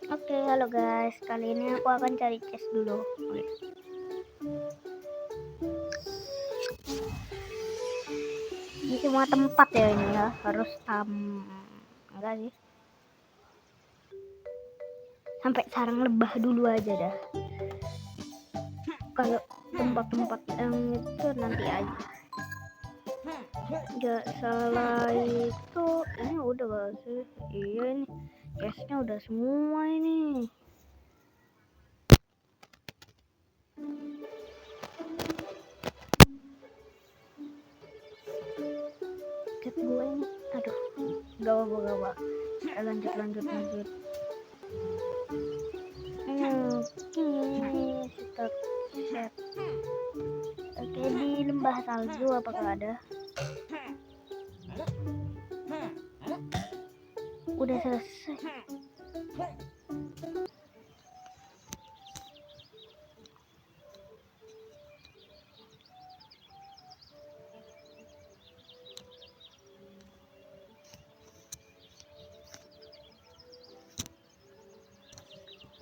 Oke, halo guys. Kali ini aku akan cari chest dulu. Oke. Di semua tempat ya ini ya. Harus enggak sih. Sampai sarang lebah dulu aja dah. Kalau tempat-tempat yang itu nanti aja. Gak salah itu ini udah gak sih? Iya ini chestnya udah semua ini. Chat gue ini. Aduh. Gak apa-apa. Lanjut. Start set. Oke, di lembah salju apakah ada? Udah selesai.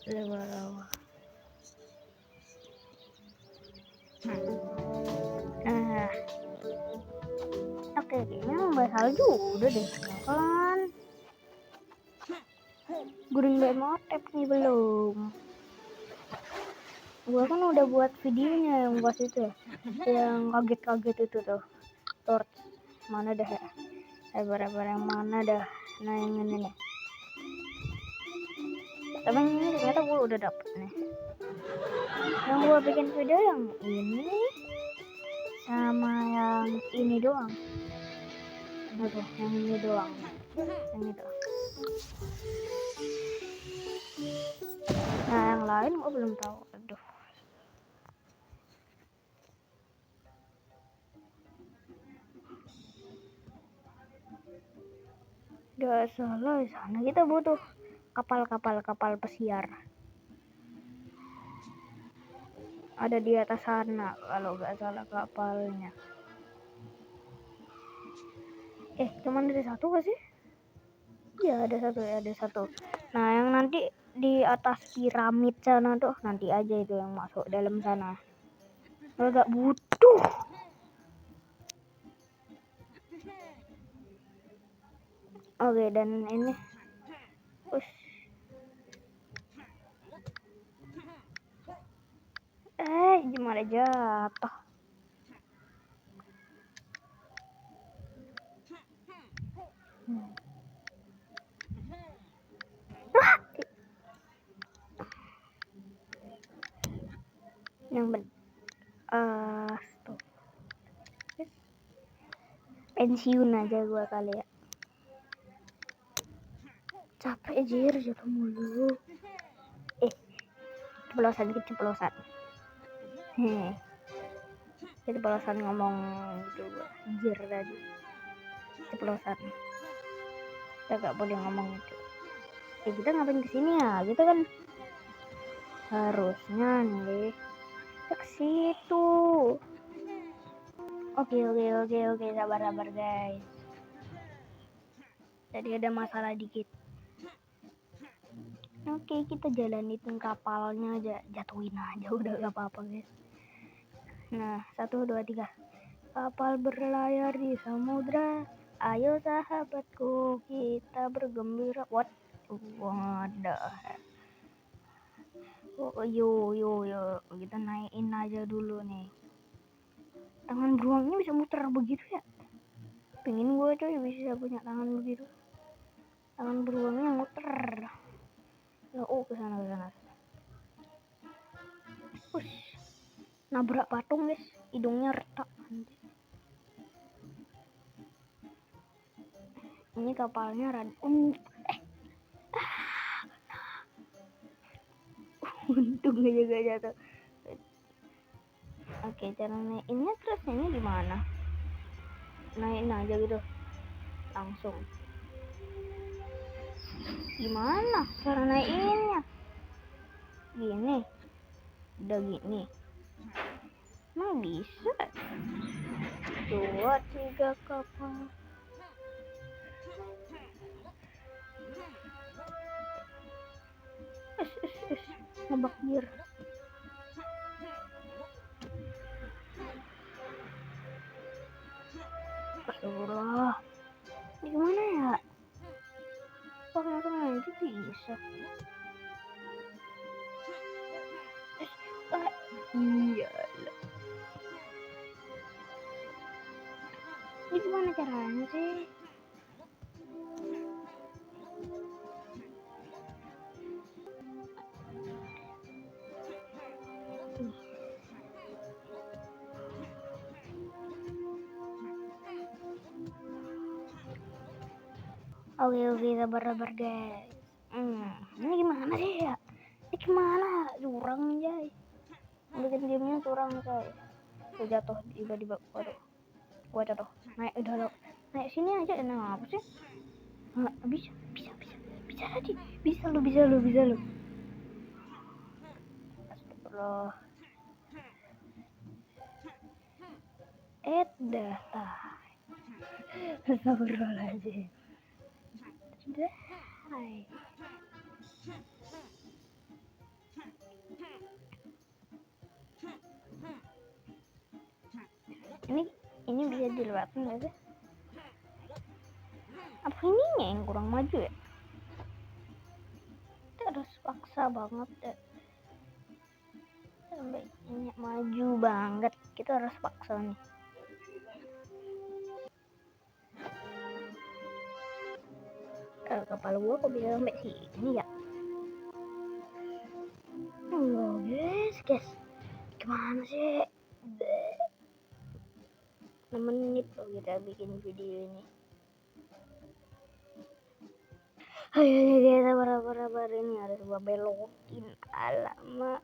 Rawa. Nah, oke, kayaknya lembah salju udah deh kan. Guring Bemotep nih belum. Gua kan udah buat videonya yang pas itu ya, yang kaget-kaget itu tuh. Torch mana dah ya? Sabar yang mana dah? Nah yang ini nih. Tapi ini ternyata gua udah dapet nih. Yang gua bikin video yang ini sama yang ini doang. Aduh, yang ini doang. Yang itu. Nah yang lain gua belum tahu. Aduh. Gak salah di sana kita butuh kapal pesiar. Ada di atas sana kalau gak salah kapalnya. Cuman ada satu gak sih? Ya ada satu. Nah yang nanti di atas piramid sana tuh nanti aja itu yang masuk dalam sana. Gak butuh. Oke, dan ini gimana jatuh. Yang stop. Pensiun aja gua kali ya. Capek jir jatuh mulu. Keceplosan. Keceplosan ngomong juga jir tadi. Keceplosan. Kita gak boleh ngomong itu. Kita ngapain kesini ya? Kita kan harusnya nih ke situ. Oke, sabar guys. Tadi ada masalah dikit. Oke, kita jalanin kapalnya aja, jatuhin aja udah gak apa-apa guys. Nah, 1, 2, 3. Kapal berlayar di samudra. Ayo sahabatku, kita bergembira. What? Wadah. Yo. Kita naikin aja dulu nih. Tangan beruangnya bisa muter begitu ya? Pengen gue coy bisa punya tangan begitu. Tangan beruangnya muter. Kesana. Nabrak patung guys, hidungnya retak. Ini kapalnya untung aja gak jatuh. Oke, cara naikinnya terus ini gimana? Naikin aja gitu langsung. Gimana cara naikinnya? Gini. Udah gini. Emang bisa? 2, 3 kapal. ngebak gear. Astagfirullah, ini gimana ya? Kok langsung aja bisa? Iya. Ini gimana caranya sih? Oke, sabar guys. Ini gimana sih ya? Ini gimana? Curang aja. Bikin gamenya curang coy. Gue jatuh tiba-tiba. Waduh, gue jatuh. Naik udah lo. Naik sini aja. Nah, apa sih? Nggak, bisa tadi. Bisa lu. Astagfirullah. Dah tah. Astagfirullahaladzim. Dah. Ini bisa dilewatin nggak sih? Apa ininya yang kurang maju ya? Kita harus paksa banget ya. Sampai ini maju banget, kita harus paksa nih. Kalau kepala gua kok bisa sampai sini ya? Oh guys, gimana sih? 6 menit loh kita bikin video ini. Ayo kita sabar ini harus gua belokin. Alamak.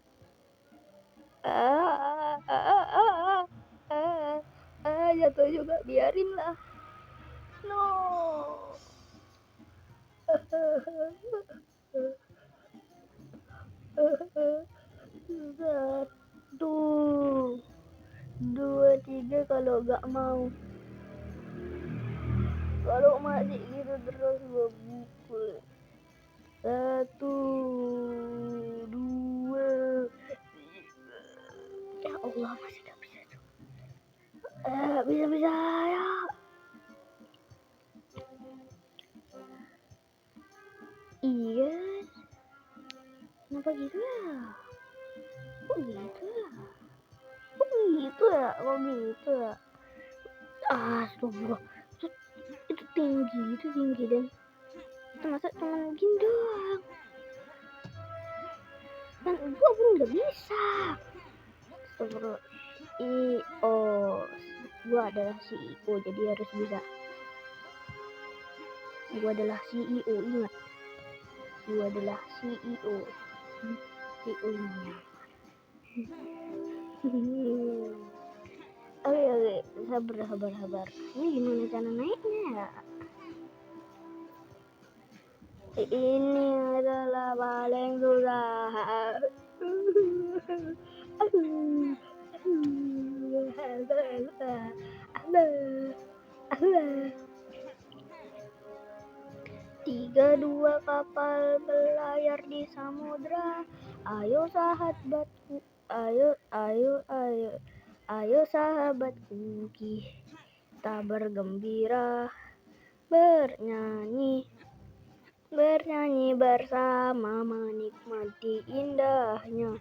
Jatuh juga, biarin lah. No. 1, 2, 3 kalau gak mau. Kalau masih gitu terus gua pukul. 1, 2, 3. Ya Allah, masih gak bisa tuh. Bisa ya. Iya. Kenapa gitu ya? Kok gitu ya? Astagfirullah. Itu tinggi dan itu masa cuman gini doang. Kan gua pun nggak bisa. Astagfirullah. Gua adalah CEO jadi harus bisa. Gua adalah CEO, ingat. Gua adalah CEO. CEO-nya. Oke, sabar. Ini gimana cara naiknya ya? Ini adalah paling susah. Tiga dua kapal berlayar di samudra. Ayo sahabatku, ayo sahabatku, kita bergembira, bernyanyi bersama, menikmati indahnya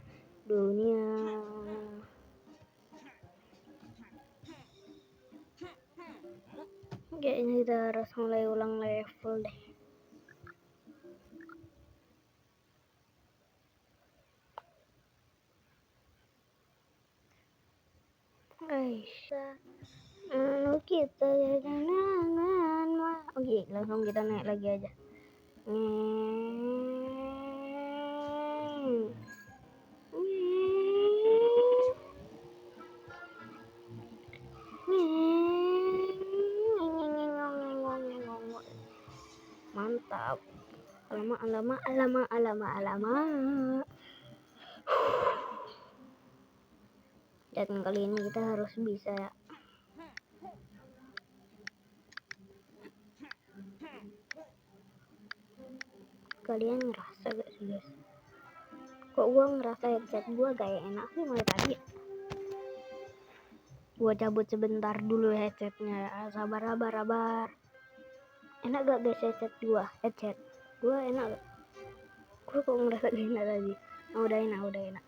dunia. Kayaknya kita harus mulai ulang level deh. Aisyah, kita jangan. Oke, langsung kita naik lagi aja. Mantap. Alamak. Dan kali ini kita harus bisa ya. Kalian ngerasa gak sih guys? Kok gue ngerasa headset gue gak enak sih mulai tadi. Gue cabut sebentar dulu headsetnya. Sabar. Enak gak guys headset gue? Headset gue enak gak? Gue kok ngerasa gak enak tadi. Udah enak.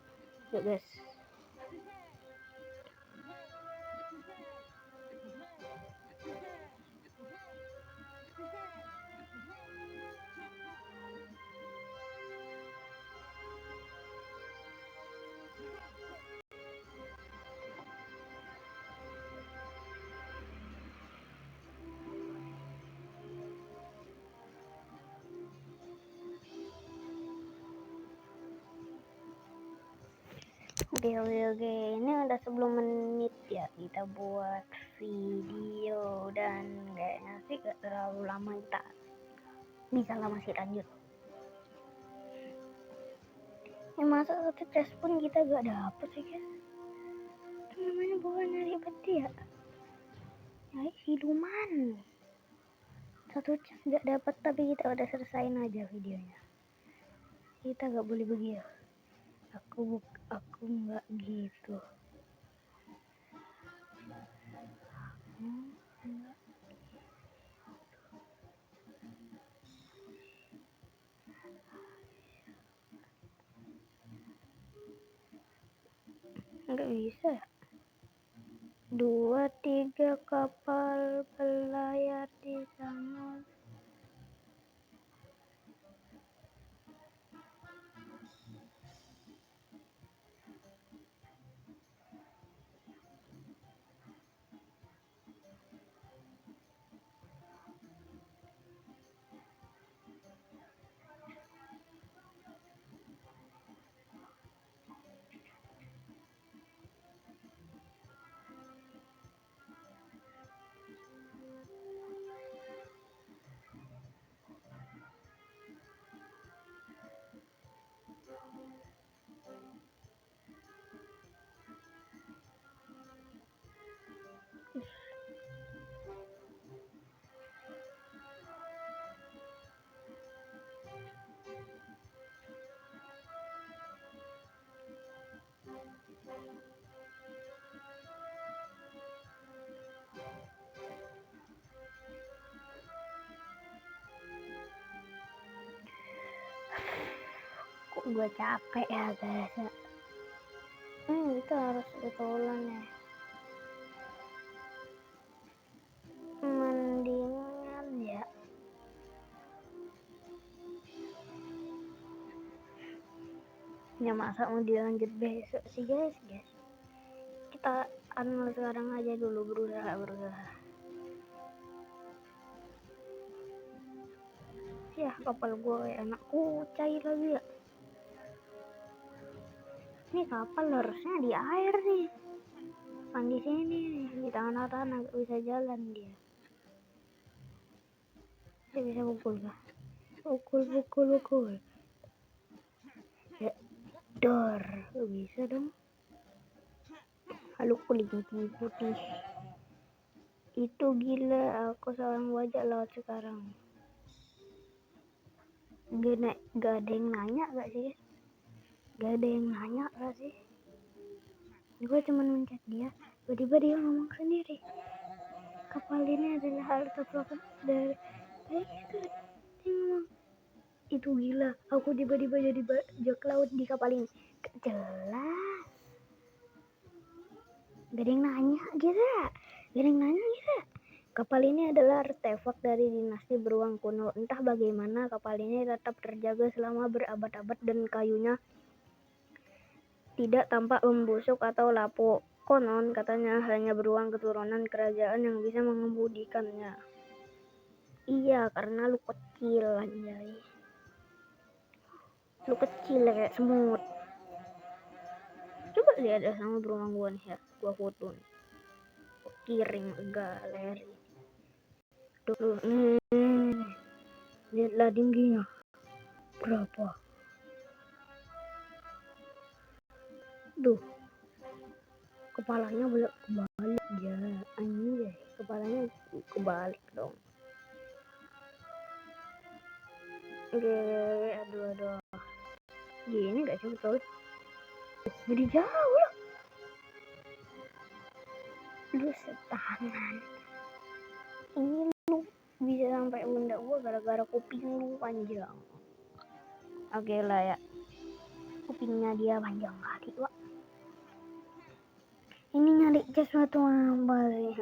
Yuk guys. Oke, ini udah 10 menit ya kita buat video, dan kayaknya sih gak terlalu lama, kita bisa lah masih lanjut. Masa satu tes pun kita gak dapet sih guys. Itu namanya bukannya ribet ya, nyari siluman. Satu tes gak dapet tapi kita udah selesain aja videonya. Kita gak boleh begitu. Aku nggak gitu. Nggak bisa ya. 2, 3 kapal berlayar di samudra. Kok gue capek ya guys ya. Itu harus ditolan ya. Mendingan ya. Ya masa mau dilanjut besok sih guys. Kita sekarang aja dulu, berusaha. Ya kapal gue enak kucai lagi ya. Ini kapal harusnya di air nih, kan di sini nih, di tanah gak bisa jalan dia. Saya bisa pukul kah? Pukul. Ya, dor, gak bisa dong. Lalu kulit putih. Itu gila, aku seorang wajah laut sekarang. Gak ada yang nanya gak sih? Gue cuma mencet dia, tiba-tiba dia ngomong sendiri. Kapal ini adalah harta profit dari itu. Dia ngomong, itu gila, aku tiba-tiba jadi bajak laut di kapal ini. Gak jelas. Gak ada yang nanya gitu. Kapal ini adalah artefak dari dinasti beruang kuno. Entah bagaimana kapal ini tetap terjaga selama berabad-abad dan kayunya tidak tampak membusuk atau lapuk. Konon katanya hanya beruang keturunan kerajaan yang bisa mengemudikannya. Iya, karena lu kecil anjay. Lu kecil kayak semut. Coba lihat ada sama beruang gua nih ya. Gua foto nih. Kirim galeri. Tuh, lihatlah tingginya. Berapa? Duh. Kepalanya kebalik ya. Anjay, kepalanya kebalik dong. Oke, aduh. Gini gak betul. Jadi jauh loh. Lu setangan. Ini lu bisa sampai bunda gua gara-gara kuping lu panjang. Oke lah ya. Kupingnya dia panjang kali, Wak. Ini nyari sesuatu apa sih?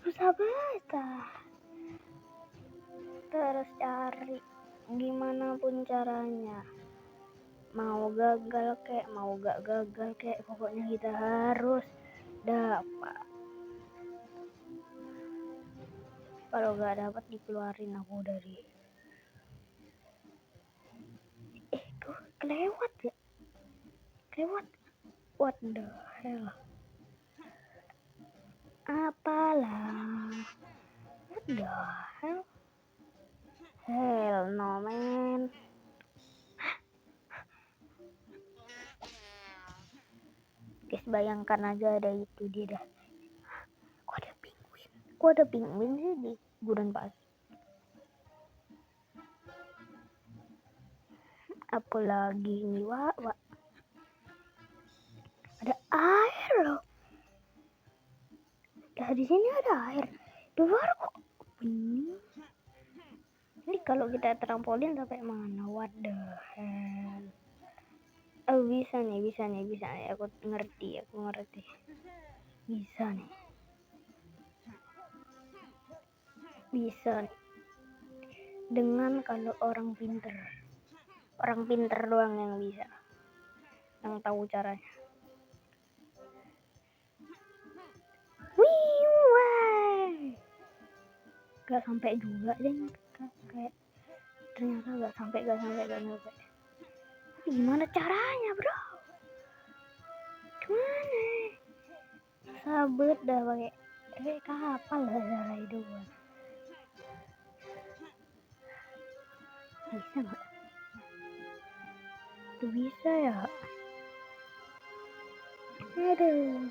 Susah banget. Terus cari gimana pun caranya. Mau gagal kek, mau gak gagal kek, pokoknya kita harus dapat. Kalau gak dapat dikeluarin aku dari. Kok kelewat ya? Kelewat. What the hell? Apalah? What the hell? Hell no man. Guys, bayangkan aja ada itu dia dah. Kok ada penguin? Kok ada penguin sih di gurun pasir? Apalagi ini, Wak. Ada air loh. Ya di sini ada air. Di luar kok bening. Ini kalau kita trampolin sampai mana? What the hell? Oh bisa nih. Aku ngerti. Bisa nih. Dengan kalau orang pinter doang yang bisa, yang tahu caranya. Wih, gak sampai juga deh, kayak ternyata gak sampai. Gimana caranya, bro? Gimana? Sabet dah pakai kapal lah itu. Bisa nggak? Tuh bisa ya. Aduh,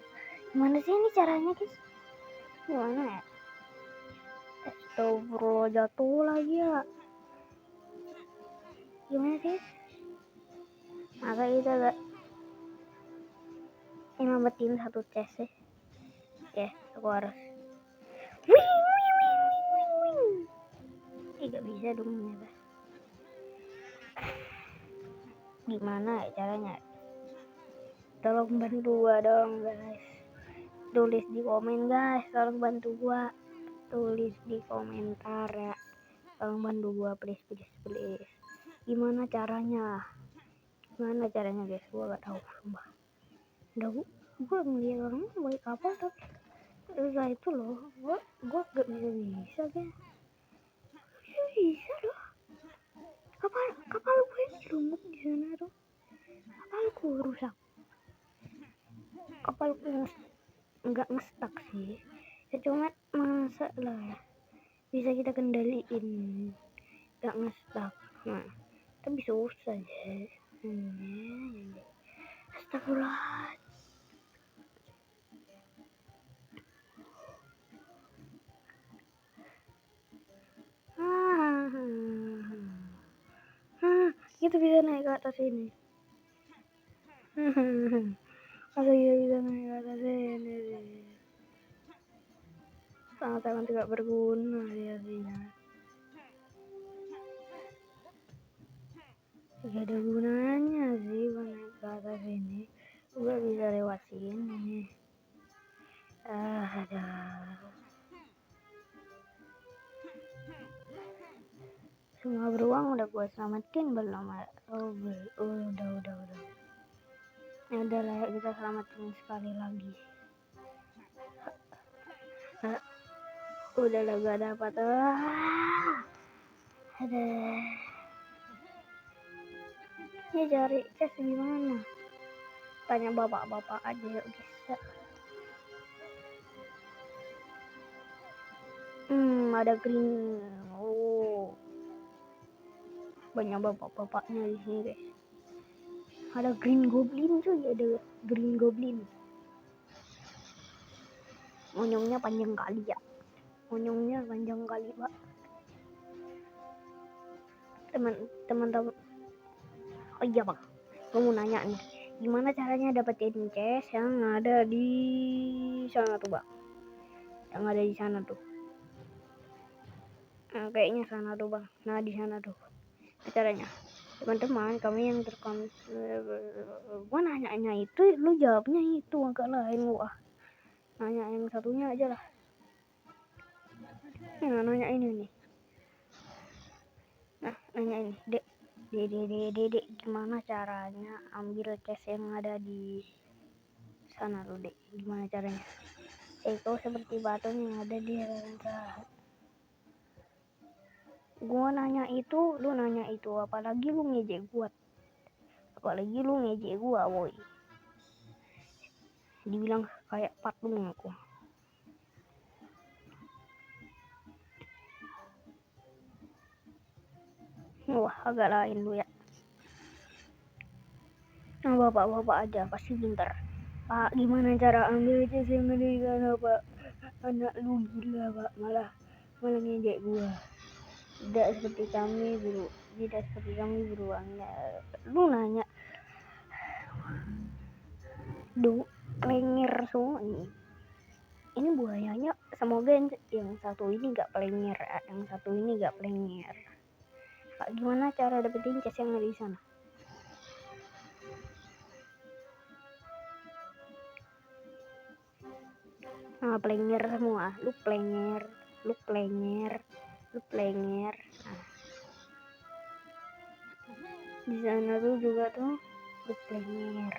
gimana sih ini caranya, guys? Gimana ya? Astagfirullah, jatuh lagi ya. Gimana sih? Masa kita gak nyelamatin satu chest sih? Oke, aku harus. Gak bisa dong ternyata. Gimana ya caranya? Tolong bantu gua dong, guys. Tulis di komen, guys. Tolong bantu gua. Tulis di komentar ya. Tolong bantu gua, please. Gimana caranya, guys? Gua gak tahu, sumpah. Gua ngeliat orang baik kapal tapi susah itu loh. Gua gak bisa guys. Bisa loh. Kapal gue lumut di sana tuh. Kapalku rusak. Kapalku nggak ngestak sih. Ya cuma masa lah ya. Bisa kita kendaliin. Nggak ngestak. Nah, tapi susah ya. Astagfirullah. Kita bisa naik ke atas ini. Masa kita bisa naik ke atas ini? Sangat tidak berguna sih. Gak ada gunanya sih naik ke atas ini. Gua bisa lewat sini. Ada. Semua beruang udah gue selamatin belum? Oh, udah. Ya udah lah, kita selamatin sekali lagi. Udah lah, gak dapat. Ada. Ini cari chest gimana? Tanya bapak-bapak aja yuk bisa. Ada green. Oh, banyak bapak-bapaknya di sini guys. Ada green goblin cuy, ada green goblin. Monyongnya panjang kali ya. Pak. Teman-teman. Oh iya bang. Gue mau nanya nih, gimana caranya dapetin chest yang ada di sana tuh bang? Yang ada di sana tuh. Nah, kayaknya sana tuh bang. Nah di sana tuh. Caranya, teman-teman kami yang gua nanya itu, lu jawabnya itu agak lain gua. Nanya yang satunya aja lah. Nah, nanya ini nih. Nah, nanya ini, dek, gimana caranya ambil chest yang ada di sana tuh dek? Gimana caranya? Kau seperti batu yang ada di dalam. Gua nanya itu, lu nanya itu, apalagi lu ngejek gua, woi. Dibilang kayak patung aku. Wah, agak lain lu ya. Nah, bapak-bapak aja pasti pintar. Pak, gimana cara ambil chest yang ada di sana, Pak? Anak lu gila, Pak. Malah ngejek gua. Tidak seperti kami, beruangnya. Lu nanya, plengir semua ini. Ini buayanya, semoga yang satu ini gak plengir, Pak, gimana cara dapetin chest yang ada di sana? Nah, plengir semua, lu plengir. Nah, di sana tuh juga tuh lu plengir.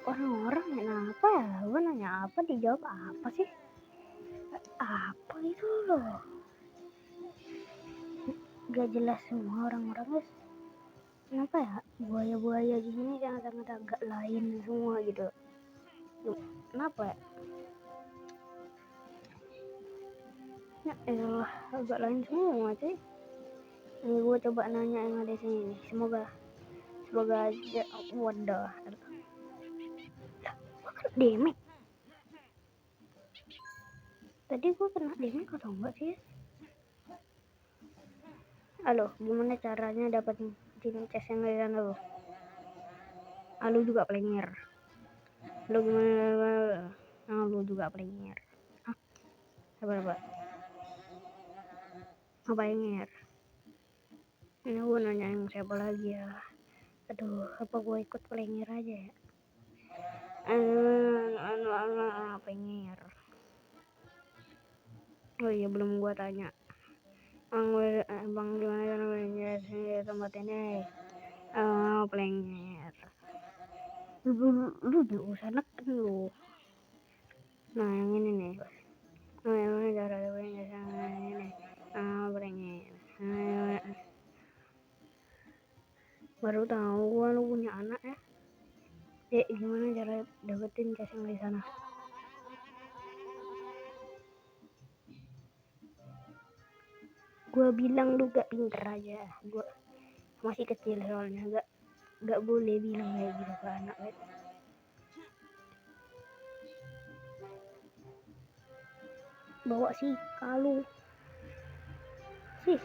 Orang-orang kenapa ya? Gue nanya apa dijawab apa sih? Apa itu loh? Gak jelas semua orang-orang guys. Kenapa ya? Buaya-buaya di sini sangat-sangat agak lain semua gitu. Kenapa ya? Ya elah, agak lain semua sih. Ini gue coba nanya yang ada sini nih. Semoga aja. Wadah. Damage. Tadi gue kena damage atau enggak sih? Halo, gimana caranya dapetin chest yang ada di sana lo? Lu juga plengir. Lu gimana? Lu juga plengir. Sabar. Apa plengir? Ini gue nanya yang siapa lagi ya? Aduh, apa gue ikut plengir aja ya? Plengir. Oh iya, belum gue tanya. Bang gimana caranya tempat ini? Plengir. Lu usah neken lu. Nah yang ini nih. Nah yang ini cara plengir ini. Plengir. Baru tahu gua lu punya anak ya. Dek, gimana cara dapetin chest yang di sana? Gua bilang lu gak pinter aja. Gua masih kecil soalnya, gak boleh bilang kayak gitu ke anak ya. Bawa sih kalau sih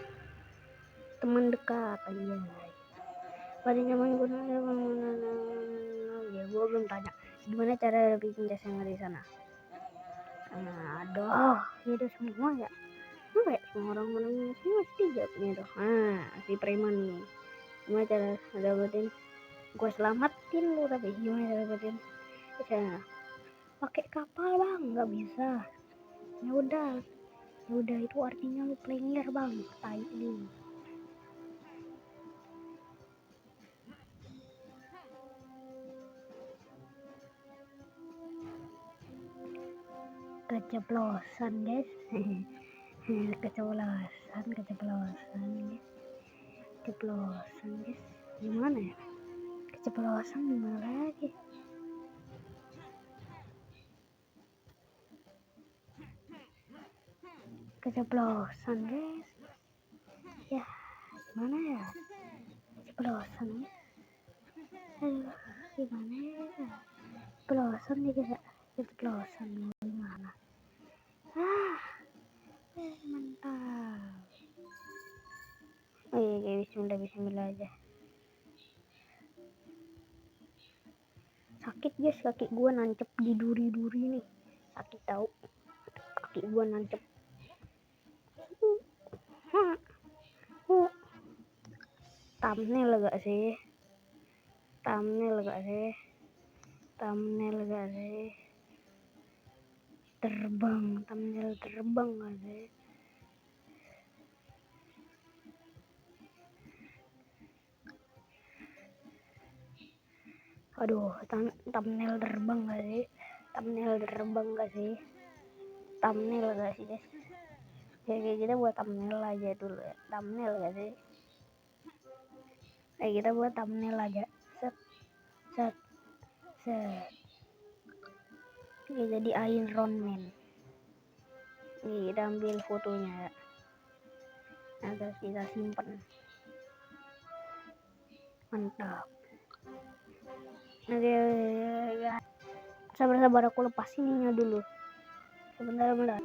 teman dekat aja. Pada zaman gue ya gue belum tanya gimana cara bikin chest yang ada di sana. Aduh, itu semua ya. Sampai semua orang sih mesti jawabnya tuh. Si preman nih. Gimana cara dapetin? Gue selamatin lu, tapi gimana cara dapetin? Bisa pakai kapal bang, nggak bisa. Ya udah itu artinya lu plengir bang, tai lu. Keceplosan guys. keceplosan guys, gimana ya? Keceplosan gimana lagi? Keceplosan guys, ya gimana ya? Keceplosan ya. Aduh, gimana ya? Keceplosan nih guys, keceplosan gimana? Mantap. bismillah aja. Sakit guys, kaki gua nancep di duri-duri nih, sakit tahu, kaki gua nancep. Thumbnail gak sih? Thumbnail gak sih? Terbang, thumbnail terbang gak sih? Aduh, thumbnail terbang gak sih? Thumbnail gak sih guys? Kayak kita buat thumbnail aja dulu ya. Thumbnail gak sih? Kita buat thumbnail aja. Set. Ini jadi Iron Man. Nih, kita ambil fotonya ya. Nah, terus kita simpan. Mantap. Oke. Sabar aku lepas ininya dulu. Sebentar.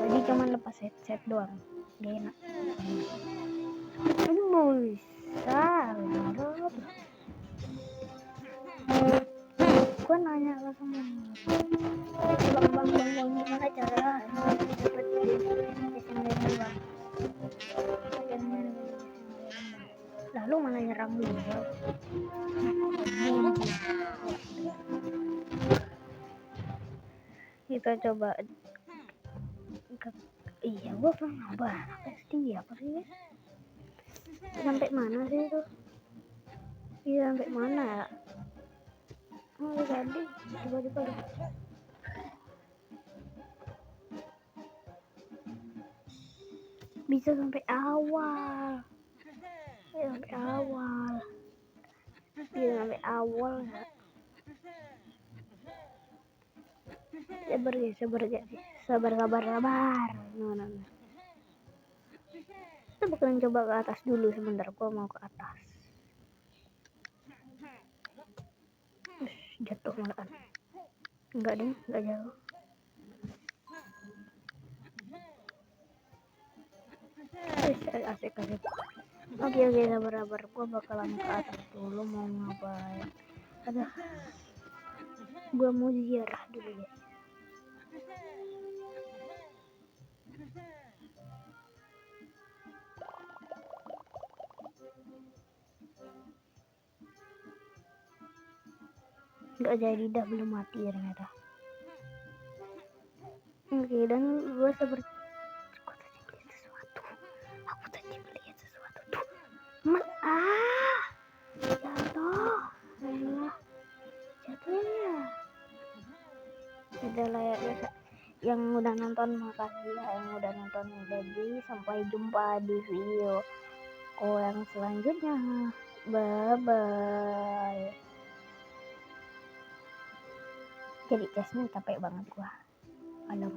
Jadi cuman lepas headset doang. Gak enak. Bisa. Gua nanya ke semua. Bang, gimana cara dapat bang? Lalu mana nyerang dulu? Kita coba. Iya, gua pernah pasti apa sih guys? Sampai mana sih itu? Iya, sampai mana ya? Oh, tadi tiba-tiba bisa sampai awal. Sampai awal ya. Sabar. No. Kita bakalan coba ke atas dulu sebentar. Gua mau ke atas. Jatuh malahan. Enggak deh, enggak jauh. Asik. Oke, sabar. Gua bakalan ke atas dulu mau ngapain. Gua mau ziarah dulu ya. Nggak jadi dah, belum mati ternyata. Oke, dan gue seperti aku tadi melihat sesuatu tuh. Jatuh ya. Udah lah ya guys. Yang udah nonton makasih ya, yang udah nonton. Jadi sampai jumpa di video yang selanjutnya. Bye bye. Jadi cashnya capek banget gua. Alamak.